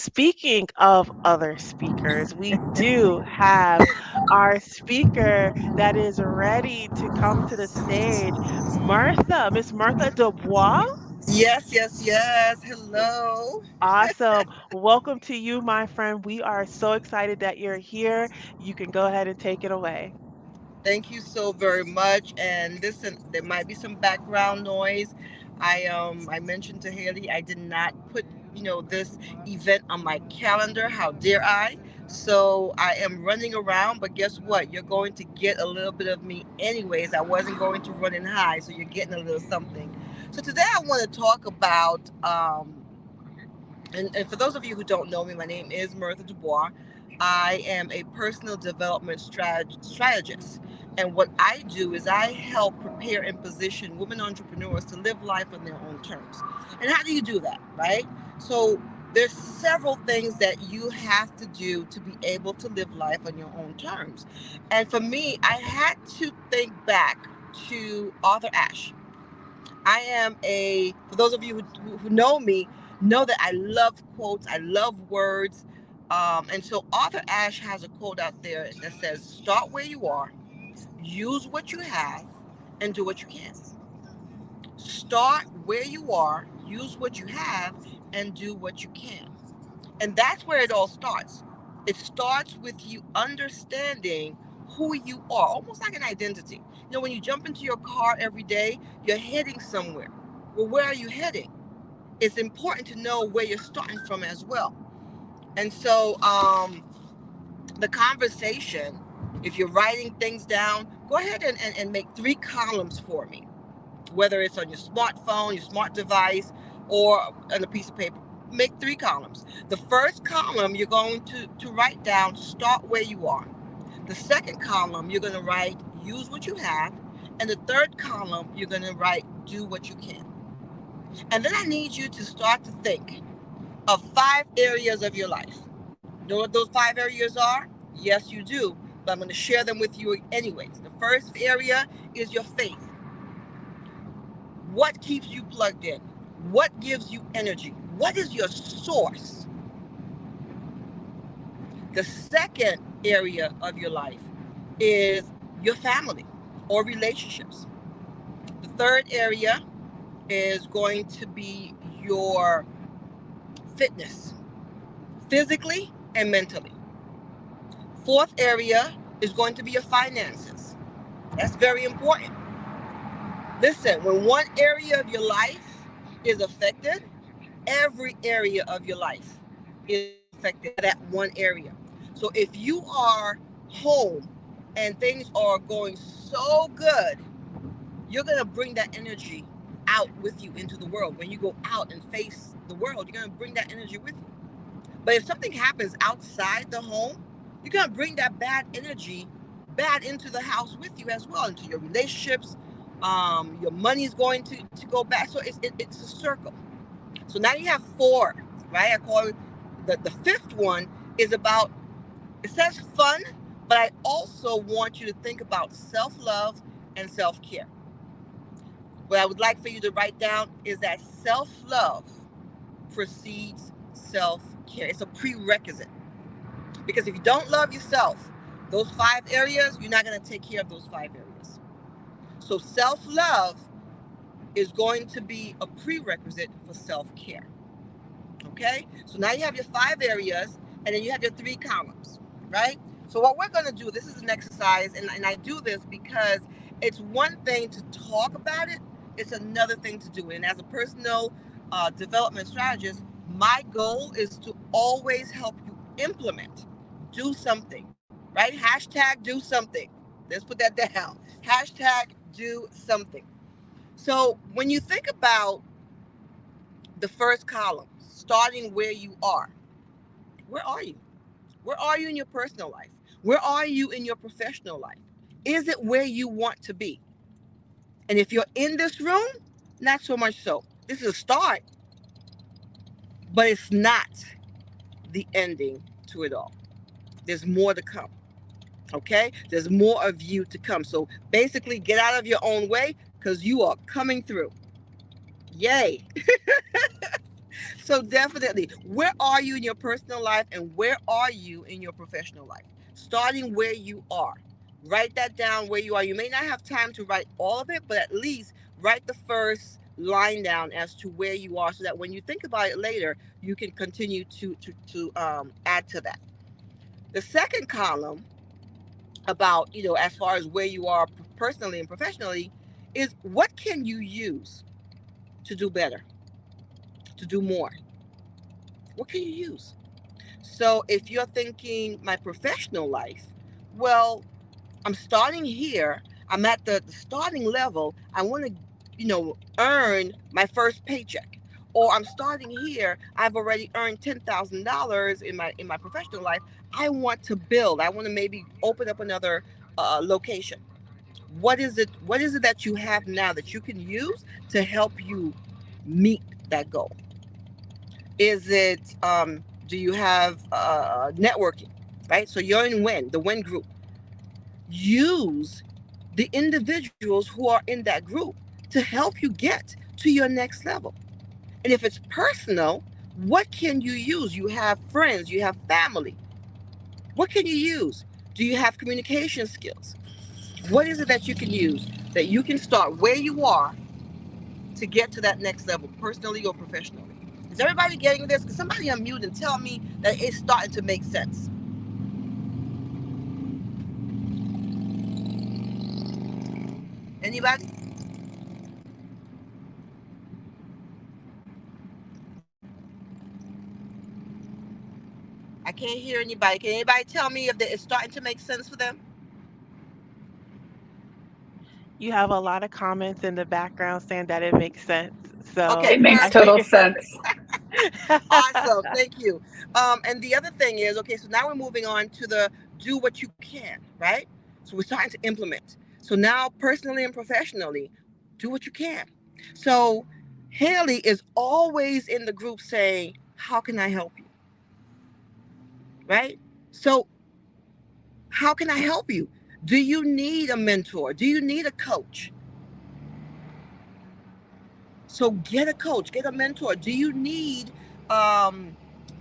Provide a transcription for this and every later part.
Speaking of other speakers, we do have our speaker that is ready to come to the stage, Miss Mrytha DuBois. Yes, yes, yes. Hello. Awesome. Welcome to you, my friend. We are so excited that you're here. You can go ahead and take it away. Thank you so very much. And listen, there might be some background noise. I mentioned to Haley I did not put, this event on my calendar. How dare I? So I am running around, but guess what? You're going to get a little bit of me anyways. I wasn't going to run and hide, so you're getting a little something. So today I want to talk about and for those of you who don't know me, my name is Mrytha DuBois. I am a personal development strategist. And what I do is I help prepare and position women entrepreneurs to live life on their own terms. And how do you do that, right? So there's several things that you have to do to be able to live life on your own terms. And for me, I had to think back to Arthur Ashe. For those of you who know me, know that I love quotes, I love words. And so Arthur Ashe has a quote out there that says, start where you are, use what you have, and do what you can. Start where you are, use what you have, and do what you can. And that's where it all starts. It starts with you understanding who you are, almost like an identity. When you jump into your car every day, you're heading somewhere. Well, where are you heading? It's important to know where you're starting from as well. And so, the conversation, if you're writing things down, go ahead and make 3 columns for me, whether it's on your smartphone, your smart device, or on a piece of paper. Make 3 columns. The first column, you're going to write down, start where you are. The second column, you're going to write, use what you have. And the third column, you're going to write, do what you can. And then I need you to start to think of 5 areas of your life. You know what those 5 areas are? Yes, you do. But I'm going to share them with you anyways. The first area is your faith. What keeps you plugged in? What gives you energy? What is your source? The second area of your life is your family or relationships. The third area is going to be your fitness, physically and mentally. Fourth area is going to be your finances. That's very important. Listen, when one area of your life is affected, every area of your life is affected by that one area. So if you are home and things are going so good, you're going to bring that energy out with you into the world. When you go out and face the world, you're going to bring that energy with you. But if something happens outside the home, you're going to bring that bad energy bad into the house with you as well, into your relationships. Your money is going to go back. So it's a circle. So now you have 4, right? I call it the fifth one is about, it says fun, but I also want you to think about self-love and self-care. What I would like for you to write down is that self-love precedes self-care. It's a prerequisite. Because if you don't love yourself, those 5 areas, you're not going to take care of those 5 areas. So self-love is going to be a prerequisite for self-care. Okay? So now you have your 5 areas, and then you have your 3 columns, right? So what we're going to do, this is an exercise, and I do this because it's one thing to talk about it, it's another thing to do it. And as a personal development strategist, my goal is to always help you implement, do something, right? Hashtag do something. Let's put that down. Hashtag do something. So when you think about the first column, starting where you are, where are you? Where are you in your personal life? Where are you in your professional life? Is it where you want to be? And if you're in this room, not so much so. This is a start, but it's not the ending to it all. There's more to come. Okay? There's more of you to come. So basically, get out of your own way because you are coming through. Yay. So definitely, where are you in your personal life and where are you in your professional life? Starting where you are. Write that down where you are. You may not have time to write all of it, but at least write the first line down as to where you are so that when you think about it later, you can continue to add to that. The second column about, as far as where you are personally and professionally is what can you use to do better, to do more? What can you use? So if you're thinking my professional life, well, I'm starting here. I'm at the starting level. I want to, earn my first paycheck. Or I'm starting here. I've already earned $10,000 in my professional life. I want to build. I want to maybe open up another location. What is it that you have now that you can use to help you meet that goal? Is it do you have networking, right? So you're in WEN, the WEN group. Use the individuals who are in that group to help you get to your next level. And if it's personal, what can you use? You have friends, you have family. What can you use? Do you have communication skills? What is it that you can use that you can start where you are to get to that next level, personally or professionally? Is everybody getting this? Can somebody unmute and tell me that it's starting to make sense? Anybody? I can't hear anybody. Can anybody tell me if it's starting to make sense for them? You have a lot of comments in the background saying that it makes sense. So Okay, It makes I perfect. total figure sense. Awesome. Thank you. And the other thing is, okay, so now we're moving on to the do what you can, right? So we're starting to implement. So now, personally and professionally, do what you can. So Haley is always in the group saying, how can I help you? Right? So, how can I help you? Do you need a mentor? Do you need a coach? So get a coach, get a mentor. Do you need um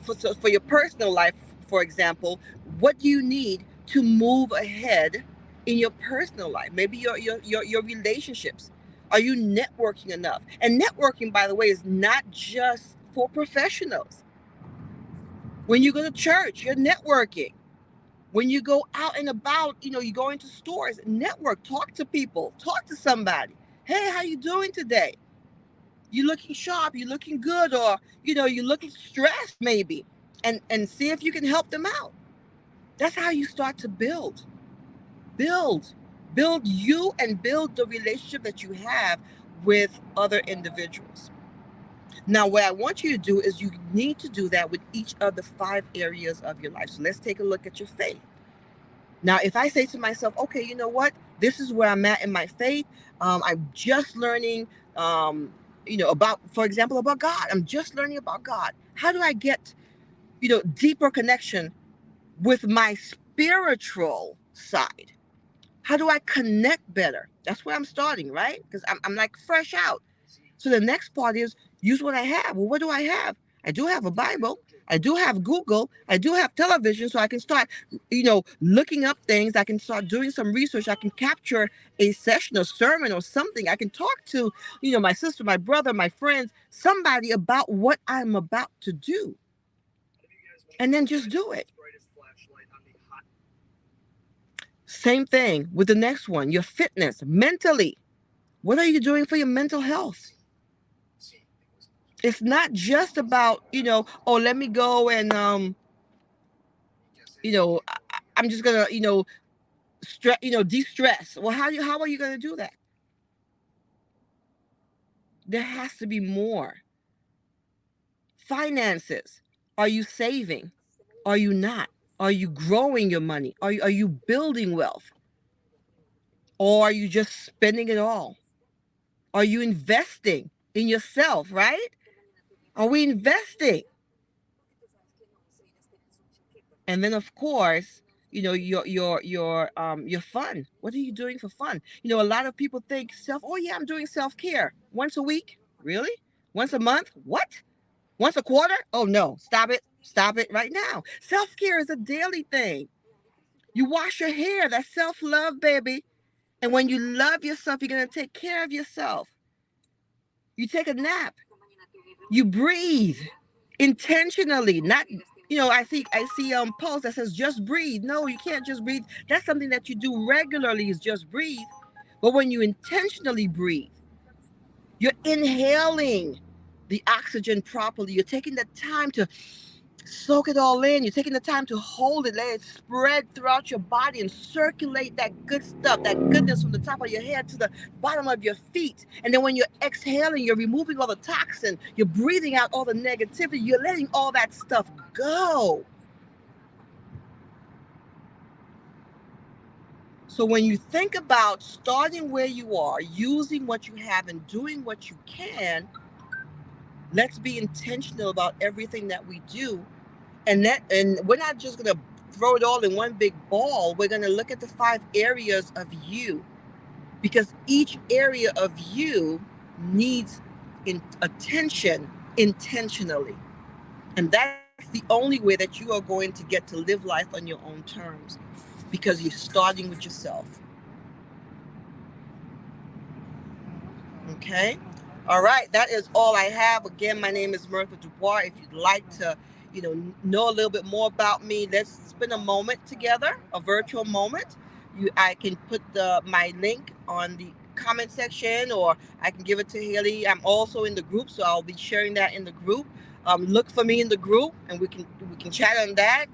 for your personal life, for example, what do you need to move ahead in your personal life? Maybe your relationships. Are you networking enough? And networking, by the way, is not just for professionals. When you go to church, you're networking. When you go out and about, you go into stores, network, talk to people, talk to somebody. Hey, how you doing today? You looking sharp, you looking good, or you looking stressed maybe, and see if you can help them out. That's how you start to build build you and build the relationship that you have with other individuals. Now what I want you to do is you need to do that with each of the 5 areas of your life. So let's take a look at your faith. Now, if I say to myself, okay, you know what? This is where I'm at in my faith. I'm just learning, about, for example, about God. I'm just learning about God. How do I get, deeper connection with my spiritual side? How do I connect better? That's where I'm starting, right? Because I'm like fresh out. So the next part is use what I have. Well, what do I have? I do have a Bible. I do have Google. I do have television, so I can start, looking up things. I can start doing some research. I can capture a session, a sermon, or something. I can talk to, my sister, my brother, my friends, somebody about what I'm about to do, and then just do it. Same thing with the next one, your fitness, mentally. What are you doing for your mental health? It's not just about, oh, let me go and I'm just gonna, stress, de-stress. Well, how are you gonna do that? There has to be more. Finances. Are you saving? Are you not? Are you growing your money? Are you building wealth? Or are you just spending it all? Are you investing in yourself, right? Are we investing? And then of course, your fun. What are you doing for fun? A lot of people think oh yeah, I'm doing self-care once a week. Really? Once a month? What? Once a quarter? Oh no, stop it. Stop it right now. Self care is a daily thing. You wash your hair. That's self love, baby. And when you love yourself, you're going to take care of yourself. You take a nap. You breathe intentionally, not I see posts that says just breathe. No, you can't just breathe. That's something that you do regularly is just breathe. But when you intentionally breathe, you're inhaling the oxygen properly. You're taking the time to soak it all in. You're taking the time to hold it, let it spread throughout your body and circulate that good stuff, that goodness from the top of your head to the bottom of your feet. And then when you're exhaling, you're removing all the toxin, you're breathing out all the negativity, you're letting all that stuff go. So when you think about starting where you are, using what you have and doing what you can, let's be intentional about everything that we do. And we're not just going to throw it all in one big ball. We're going to look at the 5 areas of you, because each area of you needs attention intentionally. And that's the only way that you are going to get to live life on your own terms, because you're starting with yourself. Okay. All right. That is all I have. Again, my name is Mrytha DuBois. If you'd like to, know a little bit more about me, let's spend a moment together, a virtual moment. I can put my link on the comment section, or I can give it to Haley. I'm also in the group, so I'll be sharing that in the group. Look for me in the group, and we can chat on that.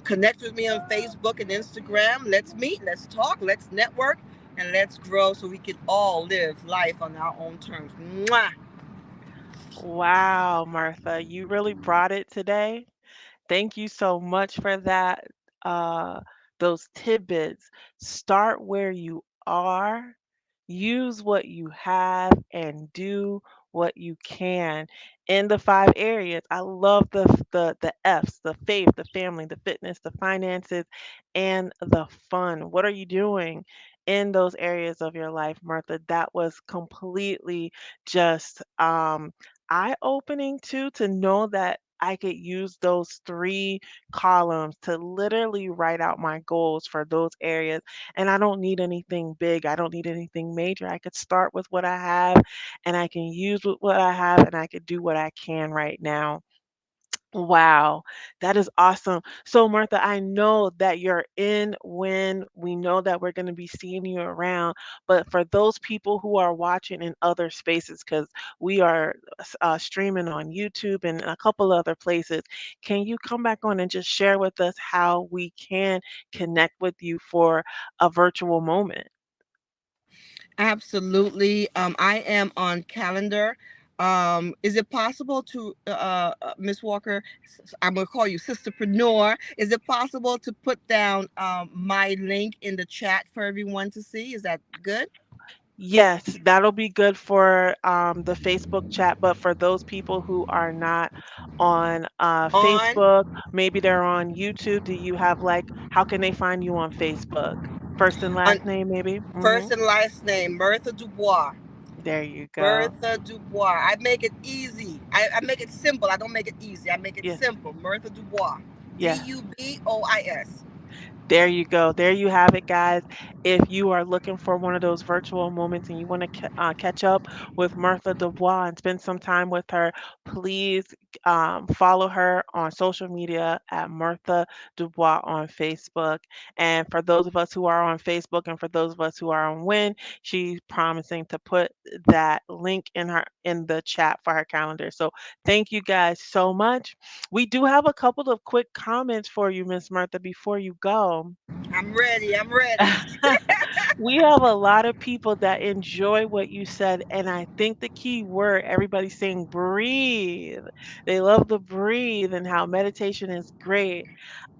Connect with me on Facebook and Instagram. Let's meet. Let's talk. Let's network and let's grow so we can all live life on our own terms. Mwah! Wow, Martha, you really brought it today. Thank you so much for that. Uh, those tidbits. Start where you are, use what you have, and do what you can in the 5 areas. I love the F's, the faith, the family, the fitness, the finances, and the fun. What are you doing in those areas of your life, Martha? That was completely just eye-opening too, to know that I could use those 3 columns to literally write out my goals for those areas, and I don't need anything big, I don't need anything major. I could start with what I have, and I can use with what I have, and I could do what I can right now. Wow, that is awesome. So, Martha, I know that you're in when we know that we're going to be seeing you around, but for those people who are watching in other spaces, because we are streaming on YouTube and a couple other places, can you come back on and just share with us how we can connect with you for a virtual moment? Absolutely. I am on calendar. Is it possible to, Miss Walker? I'm gonna call you Sisterpreneur. Is it possible to put down my link in the chat for everyone to see? Is that good? Yes, that'll be good for the Facebook chat, but for those people who are not on On Facebook, maybe they're on YouTube. Do you have like, how can they find you on Facebook? First and on last name, maybe? first and last name, Mrytha DuBois. There you go. Mrytha DuBois. I make it easy. I make it simple. I don't make it easy. I make it Yeah, simple. Mrytha DuBois. yeah. DUBOIS. There you go. There you have it, guys. If you are looking for one of those virtual moments and you want to catch up with Mrytha DuBois and spend some time with her, please follow her on social media at Mrytha DuBois on Facebook. And for those of us who are on Facebook and for those of us who are on WIN, she's promising to put that link in the chat for her calendar. So thank you guys so much. We do have a couple of quick comments for you, Miss Martha, before you go. I'm ready. I'm ready. We have a lot of people that enjoy what you said, and I think the key word, everybody's saying breathe. They love the breathe and how meditation is great.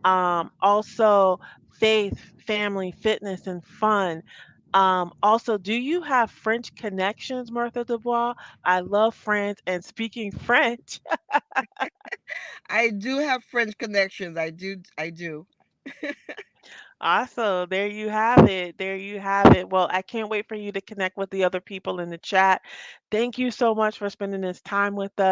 Also, faith, family, fitness, and fun. Also, do you have French connections, Martha Dubois? I love France and speaking French. I do have French connections. I do. I do. Awesome. There you have it. There you have it. Well, I can't wait for you to connect with the other people in the chat. Thank you so much for spending this time with us.